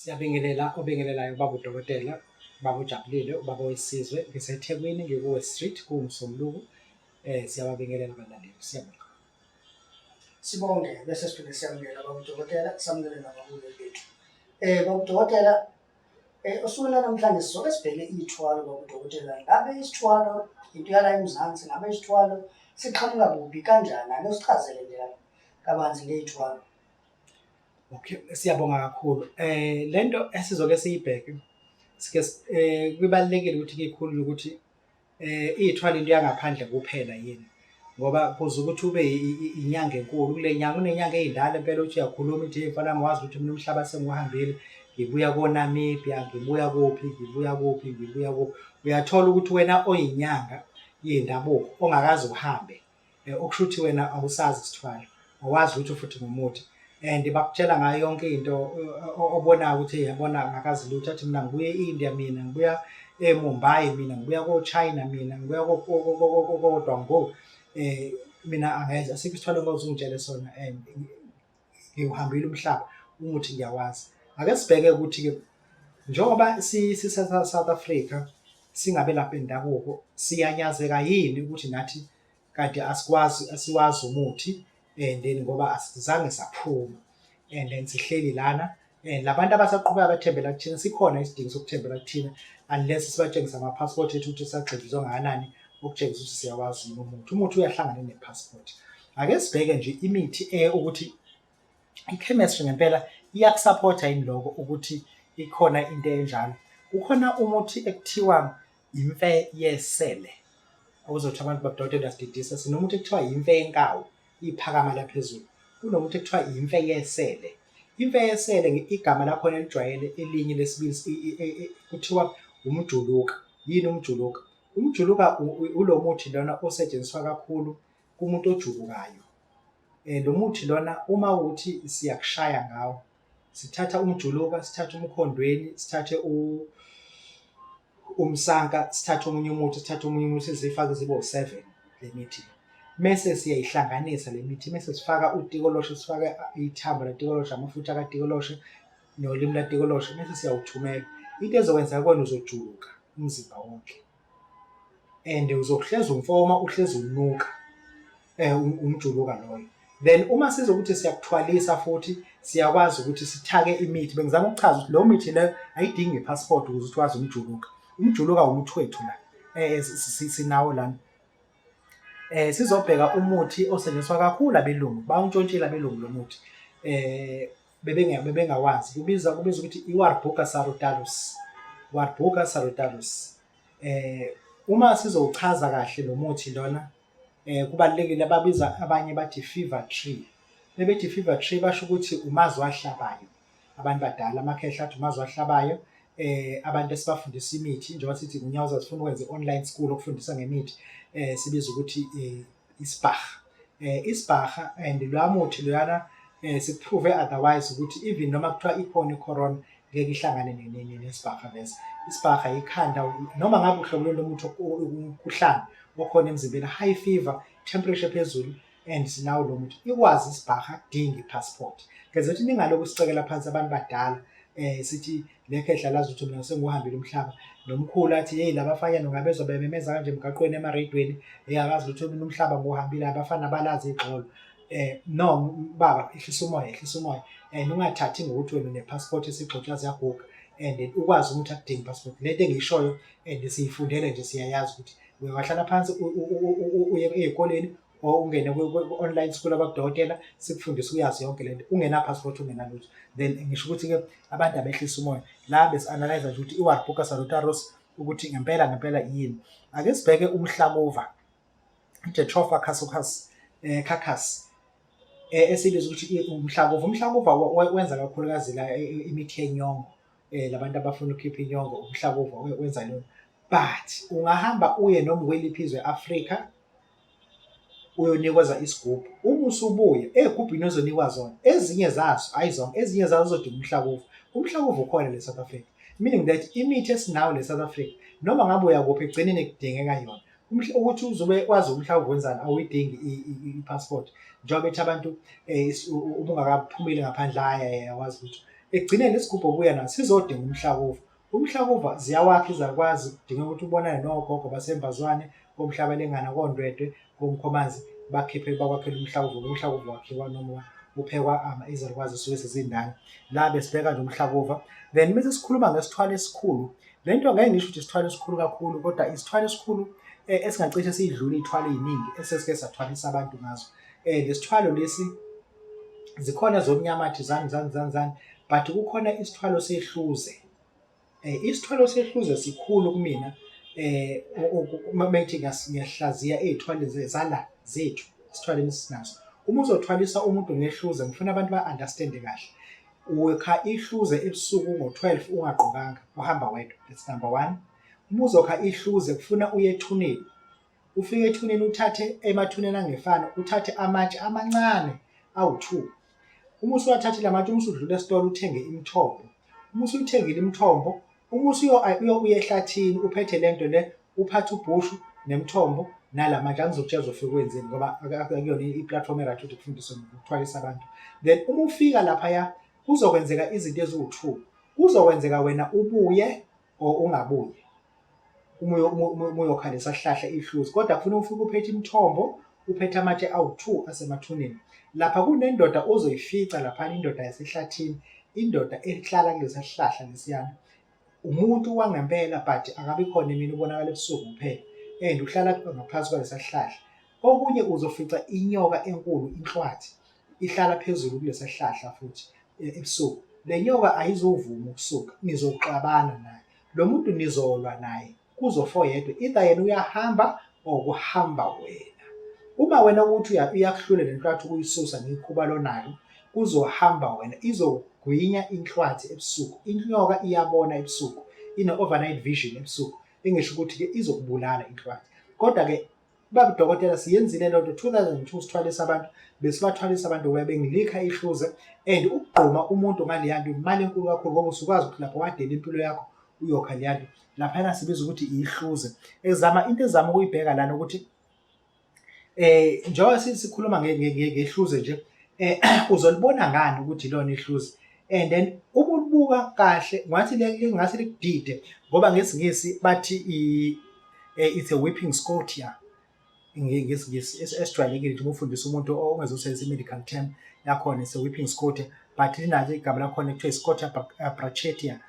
Siyabingelela obingelelayo Babu Dokotela, Babu Jabulile, ubaba wesizwe ngiseThekwini ngikuWest Street kuMsombuluko. Siyababingelela abalaleli, siyabonga. Sibonge bese siphinde siyamukela Babu Dokotela, samukele nababukeli bethu. Babu Dokotela, usuku namhlanje sizobe sibheke ithwalo Babu Dokotela. Ngabe isithwalo into yala eMzansi, ngabe isithwalo siqhamuka kuphi kanjani? Ake usichazele nje kabanzi ngey'thwalo. Okay, siyabonga kakhulu. Lento esizoke siyibheke kubalulekile ukuthi ikhulu ukuthi iy'thwalo into yangaphandle kuphela yini, ngoba kuze ukuthi ube inyanga enkulu kule nyanga kunenyanga ey'ndala impela uthi uyakhuluma ithi mfana wami wazi ukuthi mina umhlaba sengiwuhambile, ngibuya koNamibia, ngibuya kuphi, uyathola ukuthi wena oyinyanga yendabuko ongakaze uhambe, okusho ukuthi wena awusazi isithwalo, awazi ukuthi futhi ngumuthi. And bakutshela ngayo yonke into obonayo ukuthi yabona ngakazi lutho, athi mina ngibuye e-India, mina ngibuya eMumbai, mina ngibuya ko-China, mina ngibuya kodwa mina angeze asikho isithwalo ngozungitshele sona ngiwuhambile umhlaba umuthi ngiyawazi. Ake sibheke ukuthi-ke njengoba South Africa singabe lapha endabuko siyanyazeka yini ukuthi nathi kanti asiwazi umuthi, and then ngoba asizange saphuma and then sihleli lana, and labantu abasaqhubeka bathembela kuthina sikhona isidingo sokuthembela kuthina unless sibatshengisa ama-passport ethu ukuthi sagxilizwa ngakanani ukutshengisa ukuthi siyawazi umuthi uyahlangana ne-passport. Ake sibheke nje imithi ukuthi i-chemistry ngempela iyakusaphotha yini lokho ukuthi ikhona into enjalo. Kukhona umuthi ekuthiwa imfe yesele, awuzothi abantu bakudokotela sididisa, sinomuthi ekuthiwa imfe yenkawu iphakama laphezulu, kunomuthi ekuthiwa imfe yesele. Imfe yesele igama lakhona elijwayele, elinye lesibili kuthiwa umjuluka. Yini umjuluka? Umjuluka ulo muthi lona osetshenziswa kakhulu kumuntu ojulukayo. Lo muthi lona uma ukuthi siyakushaya ngawo, sithatha umjuluka, sithathe umkhondweni, sithathe umsanka, sithathe omunye umuthi zifake zibe 7 le mithi. Mese siyayihlanganisa le mithi, mese sifaka utikoloshe, sifaka ithambo latikoloshe, amafutha katikoloshe nolimi latikoloshe, mese siyawuthumela. Into ezokwenza kwena uzojuluka umzimba wonke, and uzohlezi umfoma, uhlezi unuka umjuluka loyo. Then uma sizokuthi siyakuthwalisa futhi siyakwazi ukuthi sithake imithi. Bengizama ukuchaza ukuthi lo mithi leyo ayidingi i-passport ukuze utwazi umjuluka. Umjuluka umuthi wethu la sinawo lana. Sizobheka umuthi osetshenziswa kakhulu abelungu, bawuntshontshile abelungu lo muthi, bebengawazi, kubiza ukuthi i-Warburg salutarus. Uma sizowuchaza kahle lo muthi lona, kubalulekile babiza abanye bathi fever tree. Bebethi fever tree basho ukuthi umazi wahlabayo. Abantu badala amakhehla athi umazi wahlabayo. Abantu esibafundisa imithi njengoba sithi uNyawuza sifuna ukwenza online school okufundisa ngemithi, sibiza ukuthi isibhaha. Isibhaha, and lo muthi loyana sikuprove otherwise ukuthi even noma kuthiwa ikhona i-corona ngeke ihlangane nesibhaha lesi. Isibhaha ikhanda noma ngabe uhlobo lomuthi umkhuhlane okhona emzimbeni, high fever, temperature phezulu, and sinawo lo muthi. Ikwazi isibhaha akudingi i-passport. Ngeze ukuthi ningaloku sicekela phansi abantu badala, sithi lekhehla lazi ukuthi mina sengiwuhambile umhlaba, nomkhulu athi hey labafanyana ngabezwa bememeza kanje emgaqweni emareyidweni, akazi ukuthi mina umhlaba ngiwuhambile, abafana balazi igxolo. No baba, ehlisa umoya, and ungathathi ngokuthi wena une-passport esigxotshwa ziyaguga, and ukwazi ukuthi akudingi i-passport. Lento engiyishoyo and siyifundele nje, siyayazi ukuthi wahlala phansi uye ey'koleni or ungene ku-online school abakudokotela sikufundisa uyazi yonke lento, ungena-passport ungenalutho. Then ngisho ukuthi-ke abantu abehlisa umoya la besi-analyze nje ukuthi i-Warburg salutarus ukuthi ngempela yini. Ake sibheke umhlakuva, i-Jatropha cacus, esibiza ukuthi umhlakuva wenza kakhulukazi la imithi yenyongo. Labantu abafuna ukukhipha inyongo, umhlakuva wenza lona. But ungahamba uye noma kweliphi izwe e-Afrika uyonikeza isigubhu, uma usubuya ey'gubhini ozonikwa zona, ezinye zazo, hayi zonke, ezinye zazo zodinga umhlakuva. Umhlakuva ukhona le South Africa, meaning that imithi esinawo le South Africa noma ngabe uyakuphi ekugcineni kudingeka yona. Ukuthi uzobe wazi umhlakuva wenzani awuyidingi i-passport, njengoba bethi abantu uma ungakaphumeli ngaphandle ayawazi ukuthi ekugcineni isigubhu obuya naso sizodinga umhlakuva. Umhlakuva ziyawakha izalukwazi, kudinga ukuthi ubonane nogogo basembazwane, komhlaba lengana, kondwedwe, komkhomazi, bakwakhela umhlakuva. Umhlakuva wakhiwa noma uphekwa izalukwazi zisuke sezindala. La besibheka nje umhlakuva. Then bese sikhuluma ngesithwalo esikhulu. Le nto ngeke ngisho ukuthi isithwalo esikhulu kakhulu, kodwa isithwalo esikhulu esingacishe siyidlula iy'thwalo ey'ningi esesike sathwalisa abantu ngazo. Lesithwalo lesi zikhona zomnyamathi zani, but kukhona isithwalo sehluze. Isithwalo sehluze sikhulu kumina methi ngiyahlaziya ey'thwaleni zala zethu isithwaleni esinaso. Uma uzothwalisa umuntu ngehluze, ngifuna abantu ba-understand-e kahle. Ukha ihluze ebusuku ngo-12 ungagqokanga, uhamba wedwa, that's number one. Uma uzokha ihluze kufuna uye ethuneni, ufike ethuneni uthathe emathuneni angefana, uthathe amatshe amancane awu-2. Uma usuwathathile amatshe, uma usudlula esitolo uthenge imithombo. Uma usuyithengile imithombo, uma uye ehlathini uphethe le nto le, uphathe ubhushu nemithombo nalamatshe, angizokutshela uzofika wenzeni ngoba akuyona i-platform e-right ukuthi kufundiswe ukuthwalisa abantu. Then uma ufika laphaya kuzokwenzeka izinto eziwu-2. Kuzokwenzeka wena ubuye or ungabuye uma uyokha lesa sihlahla ihluzi, kodwa kufuna ufike uphethe imithombo, uphethe amatshe awu-2 asemathuneni. Lapha kunendoda ozoyifica laphana, indoda yasehlathini, indoda ehlala kulesa sihlahla lesiyana. Umuntu wangempela but akabi khona emini, ubonakala ebusuku kuphela, and uhlala ngaphansi kwalesa sihlahla. Okunye uzofica inyoka enkulu, inhlwathi, ihlala phezulu kulesa sihlahla futhi ebusuku. Le nyoka ayizovuma ukusuka, nizoxabana naye. Lo muntu nizolwa naye, kuzo-4 yedwa, either yena uyahamba or kuhamba wena. Uma wena ukuthi uyakuhlula le nhlwathi ukuyisusa ngikhuba lonayo, kuzohamba wena, izogwinya inhlwathi ebusuku. Inyoka iyabona ebusuku, ine-overnight vision ebusuku, engisho ukuthi-ke izokubulala inhlwathi. Kodwa-ke Babu Dokotela siyenzile lento 2002 sithwalisa abantu, besibathwalisa abantu ngoba bengilikha ihluze, and ukugquma umuntu ngaleya nto imali enkulu kakhulu ngoba usukwazi ukuthi lapho wadela impilo yakho uyokha leya nto. Laphana sibiza ukuthi ihluze. Into ezama ukuyibheka lana ukuthi njengoba sikhuluma ngehluze nje, uzolibona ngani ukuthi ilona ihluze, and then uma ulibuka kahle ngathi likudide ngoba ngesingisi bathi it's a whipping scotia ngesingisi esijwayelekile nje. Uma ufundisa umuntu ongezosebenzisa i-medical term yakhona, it's a whipping scotia, but linazo igama lakhona kuthiwa scotia bracteatia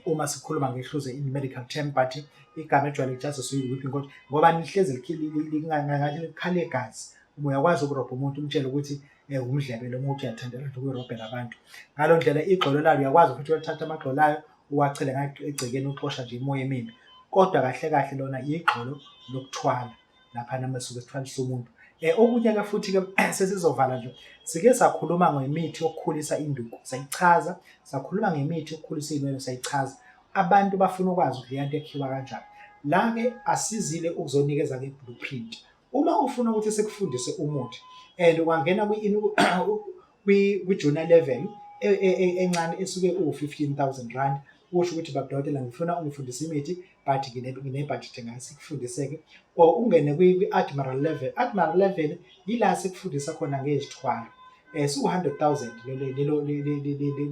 uma sikhuluma ngehluze in medical term, but igama ejwayelekile just whipping scotia ngoba lihlezi ngathi likhala igazi. Uma uyakwazi ukurobha umuntu umtshele ukuthi umdlebe lo muntu uyathandela ukuyirobhela abantu. Ngalo ndlela igxolo layo uyakwazi ukuthi uthathe amagxolo layo uwachele egcekeni, uxosha nje imoya emibi. Kodwa kahle kahle lona igxolo lokuthwala laphana masuke sithwalisa umuntu. Okunye-ke futhi-ke sesizovala nje, sike sakhuluma ngemithi yokukhulisa induku, sayichaza. Sakhuluma ngemithi yokukhulisa iy'nwele, sayichaza. Abantu bafuna ukwazi ukuthi leya nto yakhiwa kanjani. La-ke asizile ukuzonikeza nge-blueprint. Uma ufuna ukuthi sikufundise umuthi and ungangena kwi-junior level encane esuke u-15,000 rand, usho ukuthi Babu Dokotela ngifuna ungifundise imithi but ngine-budget ngayo sikufundiseke, or ungene kwi-admiral level. Admiral level yila sikufundisa khona ngezithwalo. Su-100,000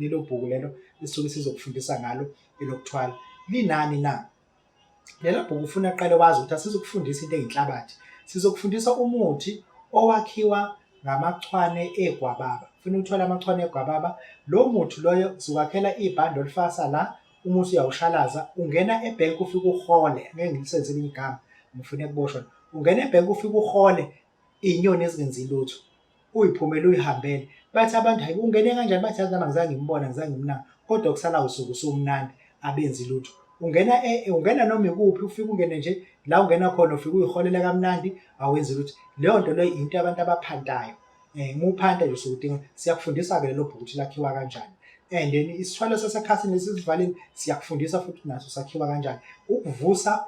lelo bhuku lelo esuke sizokufundisa ngalo elokuthwala. Linani na? Lela bhuku ufuna aqale wazi ukuthi asizokufundisa into eyinhlabathi, sizokufundisa umuthi owakhiwa ngamachwane egwababa. Ufuna ukuthola amachwane egwababa, lo muthi loyo uzowakhela ibhande olifasa la, umuthi uyawushalaza, ungena ebhenki ufike uhole, ngeke ngilisebenzise elinye igama ngifuna ukuboshwa. Ungena ebhenki ufike uhole iy'nyoni ezingenzi lutho, uyiphumele uyihambele. Bathi abantu, hayi ungene kanjani? Bathi yazi nama ngizange ngimbona, ngizange ngimnaka, kodwa kusala usuku usumnandi, abenzi lutho. Ungena noma ikuphi, ufike ungene nje la ungena khona ufike uyiholela kamnandi, awenzi lutho. Leyo nto leyo into abantu abaphantayo. Uma uphanta nje usudinga, siyakufundisa-ke lelo bhuku ukuthi lakhiwa kanjani. And then isithwalo sasekhasini lesisivalile siyakufundisa futhi naso sakhiwa kanjani. Ukuvusa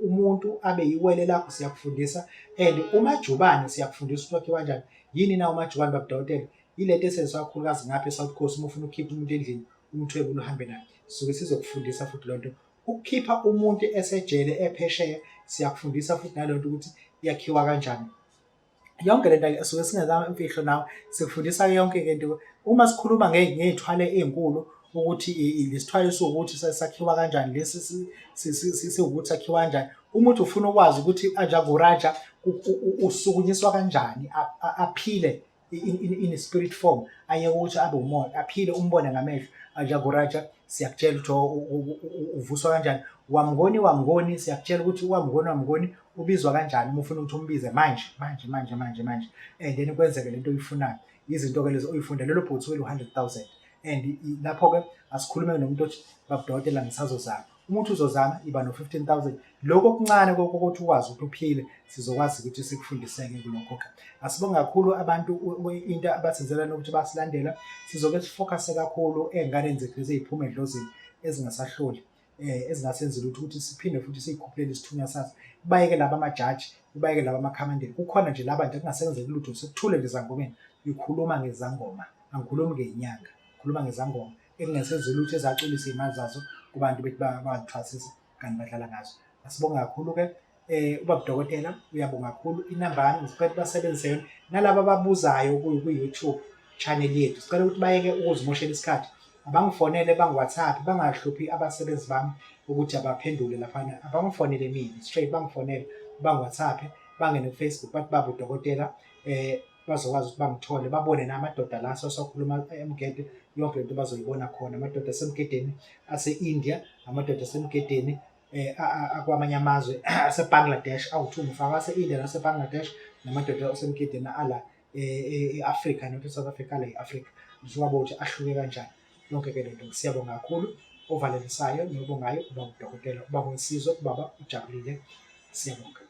umuntu abe yiwele lakho siyakufundisa, and umajubane siyakufundisa ukuthi wakhiwa kanjani. Yini na umajubane Babu Dokotela? Yilento esenziwa kakhulukazi ngapha eSouth Coast. Uma ufuna ukukhipha umuntu endlini umthwebula uhambe naye, suke sizokufundisa futhi lonto. Ukukhipha umuntu esejele ephesheya siyakufundisa futhi nalonto ukuthi yakhiwa kanjani. yonke lento esuke singezama imfihlo nawe sikufundisa yonke into. Uma sikhuluma ngey'thwalo ey'nkulu ukuthi lesithwalo siwukuthi sakhiwa kanjani, lesi siwukuthi sakhiwa kanjani, umuntu ufuna ukwazi ukuthi aJaguraja usukunyiswa kanjani, aphile in spirit form, ayeke ukuthi abe umoya, aphile umbone ngamehlo. aJaguraja siyakutshela ukuthi uvuswa kanjani. Wamngoni siyakutshela ukuthi wamngoni ubizwa kanjani uma ufuna ukuthi umbize manje. And then kwenzeke lento oyifunayo. Izinto-ke lezo oyifunda, lelo bhuthi welu-100,000. And lapho-ke asikhulume nomuntu othi Babu Dokotela ngisazozama. Umuntu uzozama iba no-15,000. Lokho okuncane kokuthi ukwazi ukuthi uphile, sizokwazi ukuthi sikufundiseke kulokho-ke. Asibonge kakhulu abantu into abasenzela nokuthi basilandela. Sizoke sifocuse kakhulu ey'nganeni zethu lezi ey'phuma edlozini ezingasahloli, ezingasenzela ukuthi siphinde futhi siyikhuphulele isithunywa sazo. Kubayeke laba amajaji, kubayeke laba amakhamandela. Kukhona nje laba nje ekungasenzeki lutho, sekuthule nje ezangomeni. Ngikhuluma ngezangoma, angikhulumi ngey'nyanga, ngikhuluma ngezangoma ekungasenzeki lutho, ezacwilisa iy'mali zazo kubantu bethi bangathwasisi kanti badlala ngazo. Asibonge kakhulu-ke. Ubaba Dokotela uyabonga kakhulu. Inamba yami sicela basebenzise yona. Nalaba ababuzayo ku-YouTube channel yethu, sicela ukuthi bayeke ukuzimoshela isikhathi. Abangifonele bangi-WhatsApp, bangahluphi abasebenzi bami ukuthi abaphendule laphana. Abangifonele mina straight, bangifonele bangi-WhatsApp, bangene ku-Facebook bathi Babu Dokotela, bazokwazi ukuthi bangithole, babone namadoda la sokhuluma eMgede. Yonke lento bazoyibona khona, amadoda asemgedeni ase-India, amadoda asemgedeni akwamanye amazwe ase-Bangladesh, awuthumufaka ase-India nase-Bangladesh, namadoda asemgedeni ala e-Afrika, not e-South Africa, ala e-Afrika. Ngisho ukuthi ahluke kanjani. Yonke-ke lento siyabonga kakhulu. Ovalelisayo nobongayo ubaba uDokotela, ubaba uSizwe, ubaba ujabulile. Siyabonga.